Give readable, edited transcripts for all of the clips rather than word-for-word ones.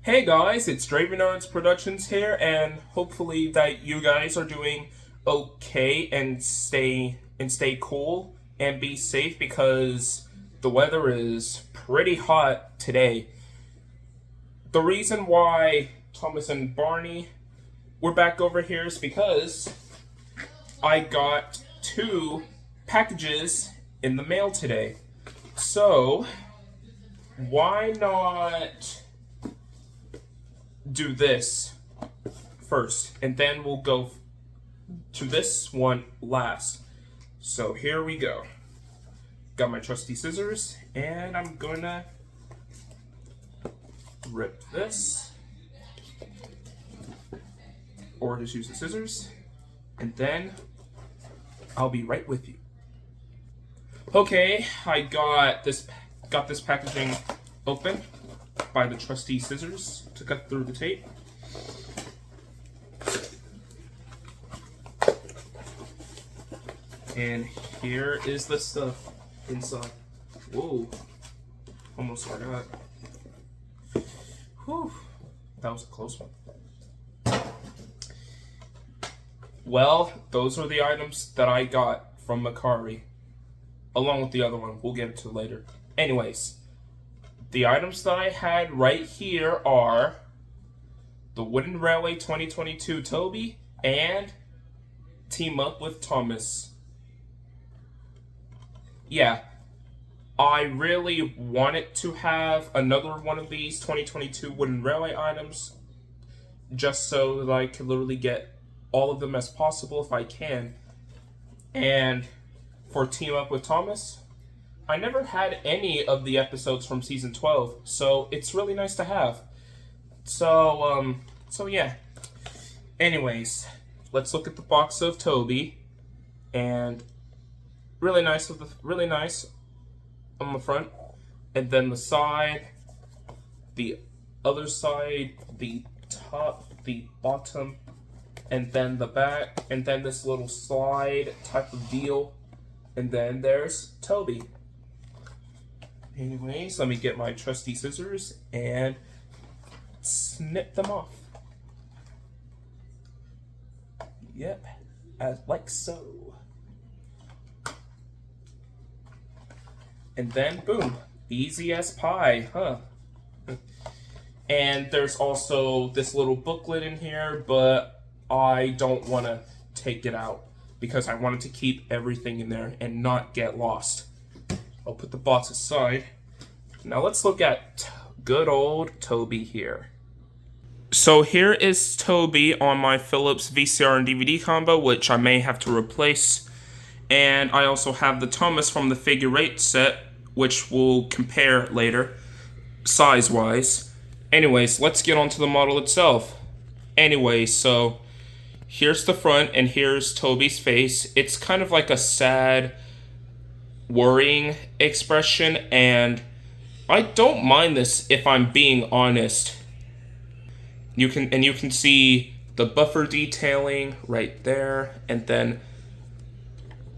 Hey guys, it's Draven Arts Productions here, and hopefully that you guys are doing okay and stay cool and be safe because the weather is pretty hot today. The reason why Thomas and Barney were back over here is because I got 2 packages in the mail today. So, why not do this first, and then we'll go to this one last. So here we go. Got my trusty scissors, and I'm gonna rip this, or just use the scissors, and then I'll be right with you. Okay, I got this packaging open by the trusty scissors to cut through the tape. And here is the stuff inside. Whoa, almost forgot. Whew, that was a close one. Well, those are the items that I got from Macari, along with the other one. We'll get to later. Anyways, the items that I had right here are the Wooden Railway 2022 Toby and Team Up with Thomas. Yeah, I really wanted to have another one of these 2022 Wooden Railway items just so that I could literally get all of them as possible if I can. And for Team Up with Thomas, I never had any of the episodes from season 12, so it's really nice to have. So yeah. Anyways, let's look at the box of Toby, and really nice on the front, and then the side, the other side, the top, the bottom, and then the back, and then this little slide type of deal, and then there's Toby. Anyways, let me get my trusty scissors and snip them off. Yep, as like so. And then boom, easy as pie, huh? And there's also this little booklet in here, but I don't want to take it out because I wanted to keep everything in there and not get lost. I'll put the box aside. Now let's look at good old Toby here. So here is Toby on my Philips VCR and DVD combo, which I may have to replace. And I also have the Thomas from the figure 8 set, which we'll compare later, size-wise. Anyways, let's get on to the model itself. Anyway, so here's the front, and here's Toby's face. It's kind of like a sad, worrying expression, and I don't mind this if I'm being honest. You can see the buffer detailing right there, and then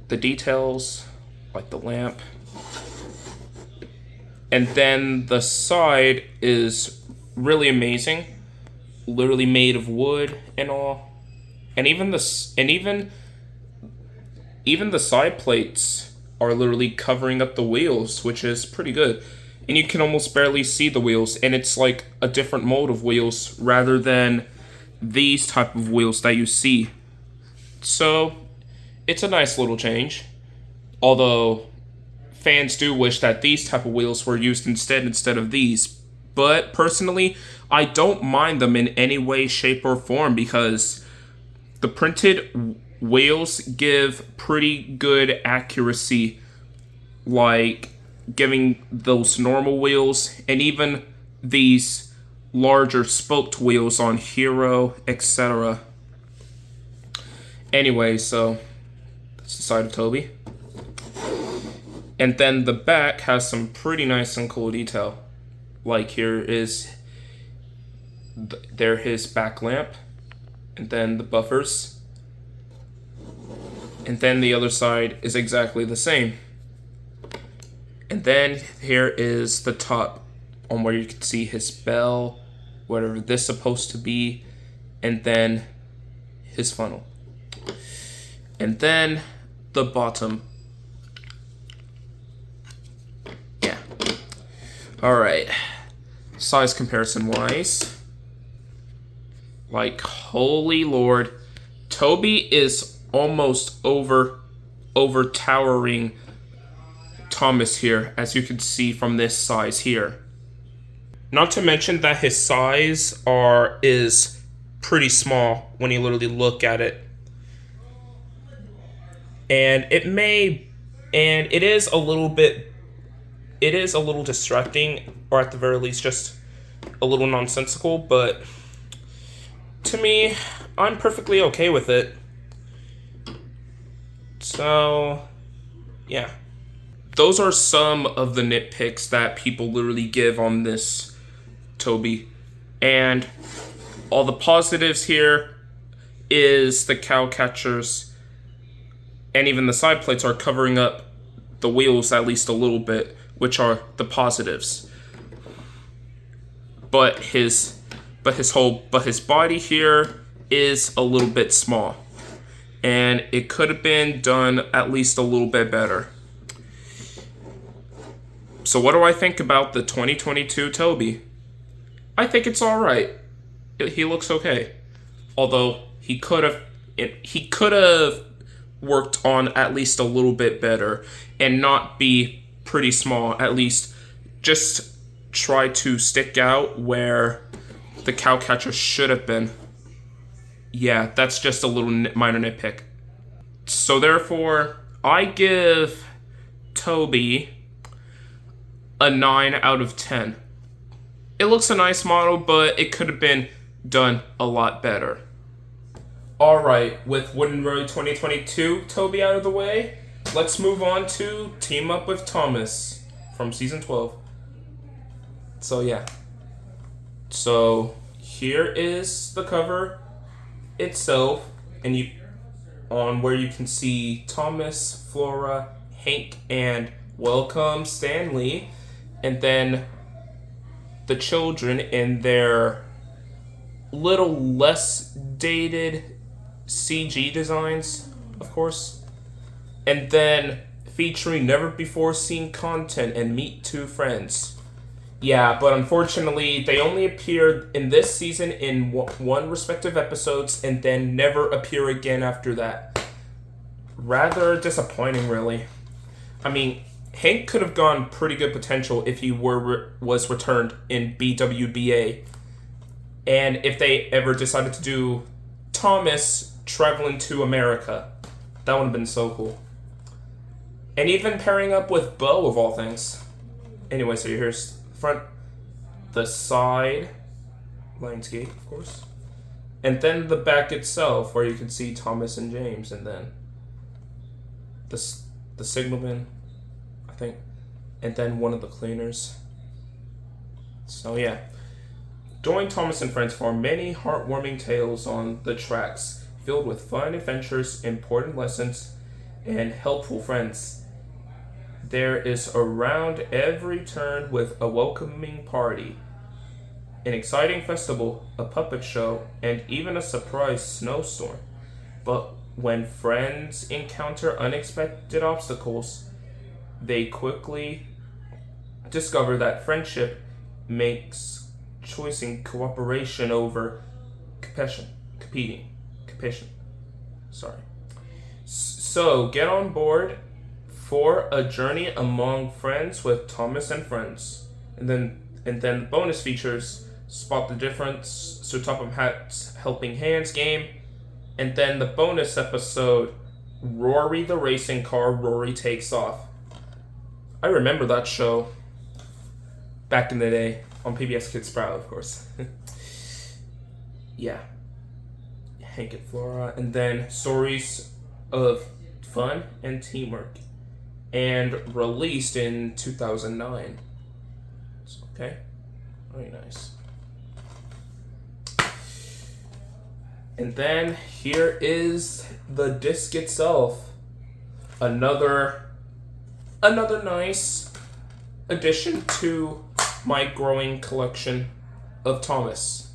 the details like the lamp. And then the side is really amazing, literally made of wood and all. And even the side plates are literally covering up the wheels, which is pretty good. And you can almost barely see the wheels, and it's like a different mold of wheels rather than these type of wheels that you see. So it's a nice little change, although fans do wish that these type of wheels were used instead of these. But personally, I don't mind them in any way, shape, or form because the printed wheels give pretty good accuracy, like giving those normal wheels and even these larger spoked wheels on Hero, etc. Anyway, so that's the side of Toby. And then the back has some pretty nice and cool detail. Like here is his back lamp, and then the buffers. And then the other side is exactly the same. And then here is the top on where you can see his bell whatever this is supposed to be, and then his funnel. And then the bottom. Yeah. Alright. Size comparison wise. Like, holy lord. Toby is almost overtowering Thomas here, as you can see from this size here. Not to mention that his size is pretty small when you literally look at it. And it is a little distracting, or at the very least just a little nonsensical, but to me, I'm perfectly okay with it. So, yeah. Those are some of the nitpicks that people literally give on this Toby. And all the positives here is the cow catchers and even the side plates are covering up the wheels at least a little bit, which are the positives. But his body here is a little bit small, and it could have been done at least a little bit better. So what do I think about the 2022 Toby? I think it's all right. He looks okay, although he could have worked on at least a little bit better and not be pretty small. At least just try to stick out where the cow catcher should have been. Yeah, that's just a little minor nitpick. So therefore, I give Toby a 9 out of 10. It looks a nice model, but it could have been done a lot better. Alright, with Wooden Road 2022 Toby out of the way, let's move on to Team Up with Thomas from Season 12. So yeah. So here is the cover itself, and where you can see Thomas, Flora, Hank, and Welcome Stanley, and then the children in their little less dated CG designs, of course, and then featuring never before seen content and meet two friends. Yeah, but unfortunately, they only appeared in this season in one respective episodes and then never appear again after that. Rather disappointing, really. I mean, Hank could have gone pretty good potential if he was returned in BWBA. And if they ever decided to do Thomas traveling to America. That would have been so cool. And even pairing up with Bo, of all things. Anyway, so here's the front, the side, Lionsgate, of course. And then the back itself, where you can see Thomas and James, and then the signalman, I think, and then one of the cleaners. So yeah. Join Thomas and friends for many heartwarming tales on the tracks, filled with fun adventures, important lessons, and helpful friends. There is around every turn with a welcoming party, an exciting festival, a puppet show, and even a surprise snowstorm. But when friends encounter unexpected obstacles, they quickly discover that friendship makes choice and cooperation over competition. So get on board for a journey among friends with Thomas and Friends. And then bonus features, Spot the Difference, Sir Topham Hatt's Helping Hands game, and then the bonus episode, Rory the Racing Car, Rory Takes Off. I remember that show back in the day on PBS Kids Sprout, of course. Yeah. Hank and Flora, and then stories of fun and teamwork, and released in 2009. Okay, very nice. And then here is the disc itself. Another nice addition to my growing collection of Thomas.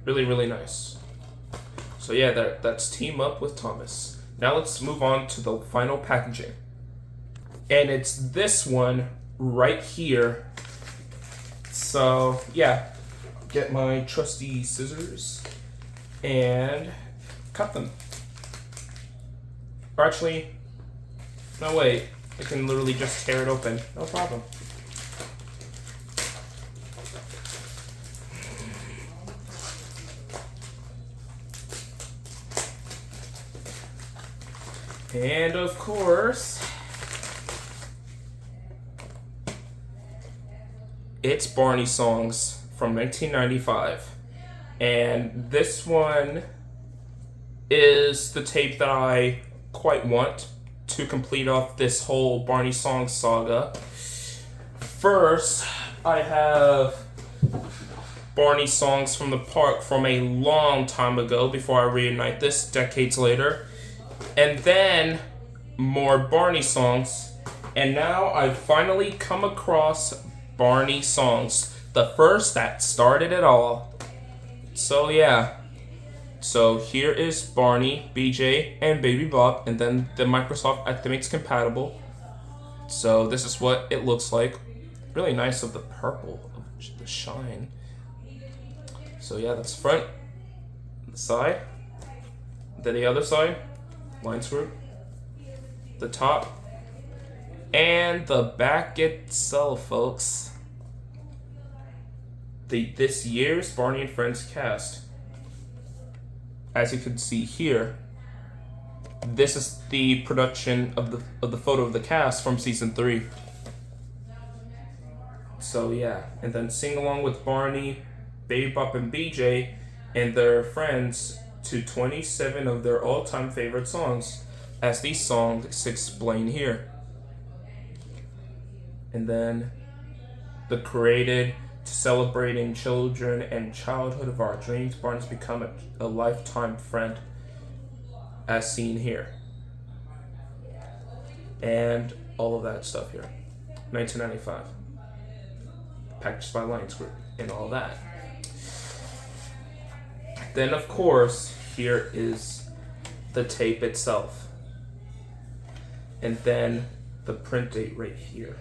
Really, really nice. So yeah, that's Team Up with Thomas. Now let's move on to the final packaging. And it's this one right here. So yeah, get my trusty scissors and cut them. Or actually, no wait, I can literally just tear it open, no problem. And of course, it's Barney Songs from 1995. And this one is the tape that I quite want to complete off this whole Barney Songs saga. First, I have Barney Songs from the Park from a long time ago before I reunite this decades later. And then more Barney Songs. And now I've finally come across Barney Songs, the first that started it all. So yeah. So here is Barney, BJ, and Baby Bop, and then the Microsoft Actimate's compatible. So this is what it looks like. Really nice of the purple, of the shine. So yeah, that's front, the side, then the other side, line screw, the top, and the back itself, folks. This year's Barney and Friends cast. As you can see here, this is the production of the photo of the cast from season 3. So yeah, and then sing along with Barney, Baby Bop, and BJ and their friends to 27 of their all-time favorite songs, as these songs explain here. And then the created to celebrating children and childhood of our dreams, Barney's become a lifetime friend, as seen here. And all of that stuff here. 1995. Packaged by Lions Group and all that. Then of course, here is the tape itself. And then the print date right here.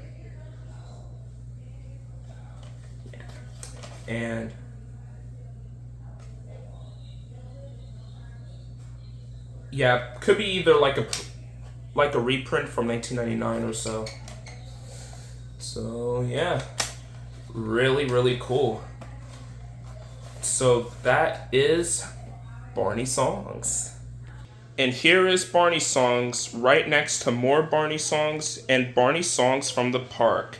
And yeah, could be either like a reprint from 1999 or so. So yeah, really, really cool. So that is Barney Songs. And here is Barney Songs right next to more Barney Songs and Barney Songs from the Park.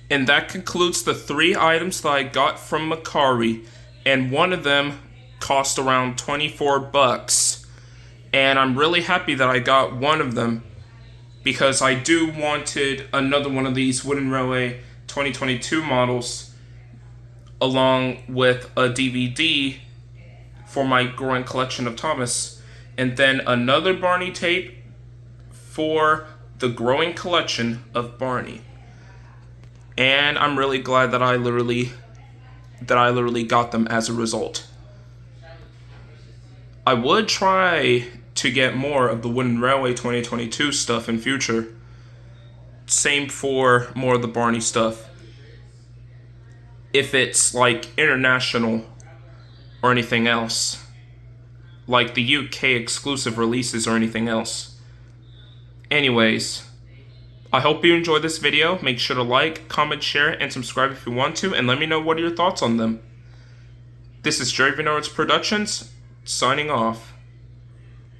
And that concludes the 3 items that I got from Macari, and one of them cost around 24 bucks. And I'm really happy that I got one of them, because I do wanted another one of these Wooden Railway 2022 models along with a DVD for my growing collection of Thomas, and then another Barney tape for the growing collection of Barney. And I'm really glad that I literally got them as a result. I would try to get more of the Wooden Railway 2022 stuff in future. Same for more of the Barney stuff. If it's like international or anything else. Like the UK exclusive releases or anything else. Anyways, I hope you enjoyed this video. Make sure to like, comment, share, and subscribe if you want to, and let me know what are your thoughts on them. This is Jerry Vinoritz Productions, signing off.